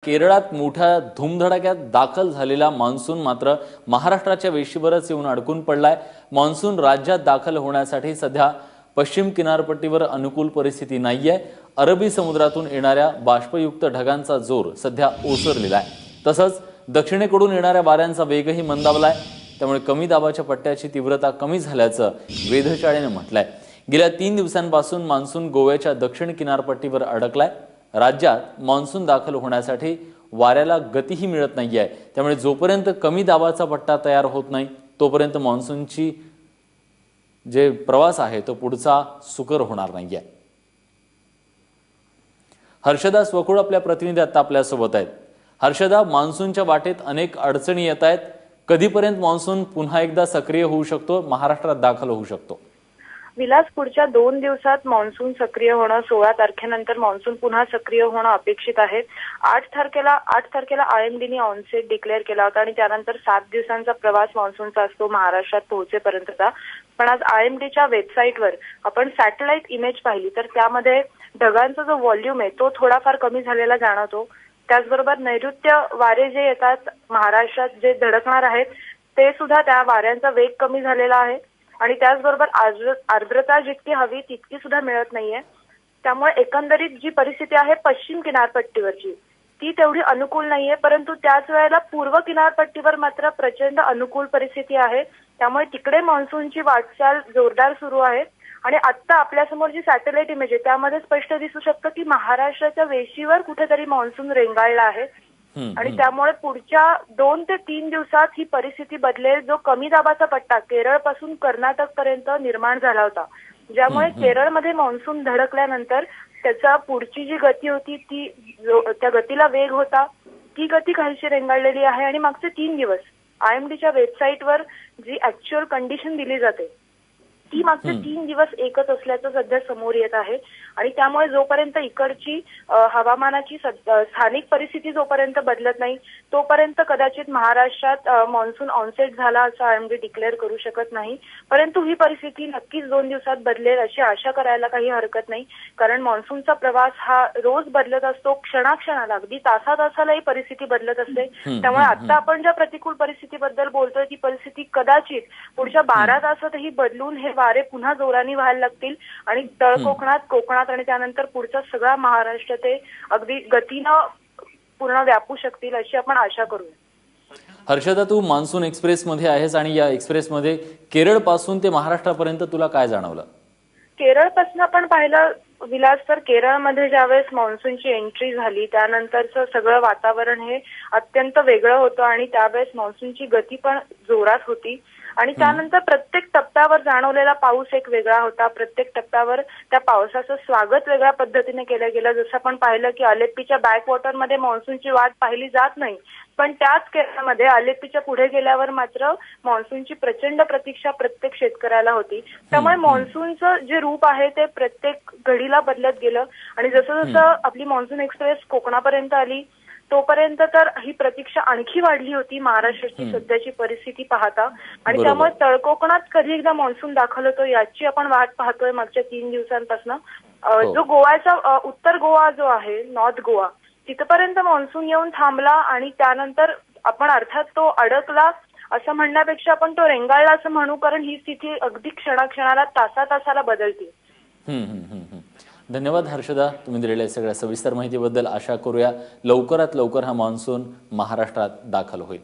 केरळात मोठ्या धुमधडाक्यात दाखल झालेला मान्सून मात्र महाराष्ट्राच्या वेशीवरच येऊन अडकून पडलाय। मान्सून राज्यात दाखल होण्यासाठी सध्या पश्चिम किनारपट्टीवर अनुकूल परिस्थिती नाहीये। अरबी समुद्रातून येणाऱ्या बाष्पयुक्त ढगांचा जोर सध्या ओसरलेला आहे। तसंच दक्षिणेकडून येणाऱ्या वाऱ्यांचा वेगही मंदावलाय। त्यामुळे कमी दाबाच्या पट्ट्याची तीव्रता कमी झाल्याचं वेधशाळेने म्हटलंय। गेल्या 3 दिवसांपासून मान्सून गोव्याच्या दक्षिण किनारपट्टीवर अडकलाय। राज्यात मान्सून दाखल होण्यासाठी वाऱ्याला गतीही मिळत नाहीये। त्यामुळे जोपर्यंत कमी दाबाचा पट्टा तयार होत नाही तोपर्यंत मान्सूनची जे प्रवास आहे तो पुढचा सुकर होणार नाहीये। हर्षदा स्वकुळ आपल्या प्रतिनिधी आता आपल्या सोबत आहेत। हर्षदा, मान्सूनच्या वाटेत अनेक अडचणी येत आहेत। कधीपर्यंत मान्सून पुन्हा एकदा सक्रिय होऊ शकतो, महाराष्ट्रात दाखल होऊ शकतो? विलास, पुढच्या 2 दिवसात मान्सून सक्रिय होणं, 16 तारखेनंतर मान्सून पुन्हा सक्रिय होणं अपेक्षित आहे। 8 तारखेला आयएमडीने ऑनसेट डिक्लेअर केला होता आणि त्यानंतर 7 दिवसांचा प्रवास मान्सूनचा असतो महाराष्ट्रात पोहोचेपर्यंतचा। पण आज आयएमडीच्या वेबसाईटवर आपण सॅटेलाइट इमेज पाहिली तर त्यामध्ये ढगांचा जो व्हॉल्यूम आहे तो थोडाफार कमी झालेला जाणवतो। त्याचबरोबर नैऋत्य वारे जे येतात महाराष्ट्रात जे धडकणार आहेत ते सुद्धा त्या वाऱ्यांचा वेग कमी झालेला आहे आणि त्याचबरोबर आर्द्रता जितकी हवी तितकी सुद्धा मिळत नाहीये। त्यामुळे एकंदरीत जी परिस्थिती आहे पश्चिम किनारपट्टीवरची ती तेवढी अनुकूल नाहीये, परंतु त्याच वेळेला पूर्व किनारपट्टीवर मात्र प्रचंड अनुकूल परिस्थिती आहे। त्यामुळे तिकडे मान्सूनची वाटचाल जोरदार सुरू आहे आणि आता आपल्यासमोर जी सॅटेलाइट इमेज आहे त्यामध्ये स्पष्ट दिसू शकतं की महाराष्ट्राच्या वेशीवर कुठेतरी मान्सून रेंगाळला आहे आणि त्यामुळे पुढच्या 2 ते 3 दिवसात ही परिस्थिती बदलेल। जो कमी दाबाचा पट्टा केरळ पासून कर्नाटक पर्यंत निर्माण झाला होता, ज्यामुळे केरळमध्ये मान्सून धडकल्यानंतर त्याचा पुढची जी गती होती ती त्या गतीला वेग होता, ती गती काहीशी रेंगाळलेली आहे आणि मागचे 3 दिवस आयएमडीच्या वेबसाईटवर जी ऍक्च्युअल कंडिशन दिली जाते ती मागचे 3 दिवस एकच असल्याचं सध्या समोर येत आहे आणि त्यामुळे जोपर्यंत इकडची हवामानाची स्थानिक परिस्थिती जोपर्यंत बदलत नाही तोपर्यंत कदाचित महाराष्ट्रात मान्सून ऑनसेट झाला असं आयएमडी डिक्लेअर करू शकत नाही। परंतु ही परिस्थिती नक्कीच 2 दिवसात बदलेल अशी आशा करायला काही हरकत नाही, कारण मान्सूनचा प्रवास हा रोज बदलत असतो, क्षणाक्षणाला अगदी तासातासाला ही परिस्थिती बदलत असते। त्यामुळे आता आपण ज्या प्रतिकूल परिस्थितीबद्दल बोलतोय ती परिस्थिती कदाचित पुढच्या 12 तासातही बदलून हे वारे पुन्हा जोराने व्हायला लागतील आणि तळ कोकणात आणि त्यानंतर पुढचा सगळा महाराष्ट्र ते अगदी गतीनं पूर्ण व्यापू शकतील अशी आपण आशा करूया। हर्षदा, तू मान्सून एक्सप्रेस मध्ये आहेस आणि या एक्सप्रेस मध्ये केरळ पासून ते महाराष्ट्रापर्यंत तुला काय जाणवलं? केरळपासून आपण पाहिलं विलास तर केरळमध्ये ज्यावेळेस मान्सूनची एंट्री झाली त्यानंतरचं सगळं वातावरण हे अत्यंत वेगळं होतं आणि त्यावेळेस मान्सूनची गती पण जोरात होती आणि त्यानंतर प्रत्येक टप्प्यावर जाणवलेला पाऊस एक वेगळा होता। प्रत्येक टप्प्यावर त्या पावसाचं स्वागत वेगळ्या पद्धतीने केलं गेलं। जसं आपण पाहिलं की अलेप्पीच्या बॅकवॉटरमध्ये मान्सूनची वाट पाहिली जात नाही, पण त्याच केरळमध्ये अलेप्पीच्या पुढे गेल्यावर मात्र मान्सूनची प्रचंड प्रतीक्षा प्रत्येक शेतकऱ्याला होती। त्यामुळे मान्सूनचं जे रूप आहे ते प्रत्येक घडीला बदलत गेलं आणि जसं जसं आपली मान्सून एक्सप्रेस कोकणापर्यंत आली तोपर्यंत तर ही प्रतीक्षा आणखी वाढली होती महाराष्ट्राची सध्याची परिस्थिती पाहता आणि त्यामुळे तळकोकणात कधी एकदा मान्सून दाखल होतो याची आपण वाट पाहतोय मागच्या 3 दिवसांपासून। जो गोव्याचा उत्तर गोवा जो आहे, नॉर्थ गोवा, तिथपर्यंत मान्सून येऊन थांबला आणि त्यानंतर आपण अर्थात तो अडकला असं म्हणण्यापेक्षा आपण तो रेंगाळला असं म्हणू, कारण ही स्थिती अगदी क्षणाक्षणाला तासातासाला बदलते। धन्यवाद हर्षदा, तुम्ही दिलेल्या सगळ्या सविस्तर माहितीबद्दल। आशा करूया लवकरात लवकर हा मान्सून महाराष्ट्रात दाखल होईल।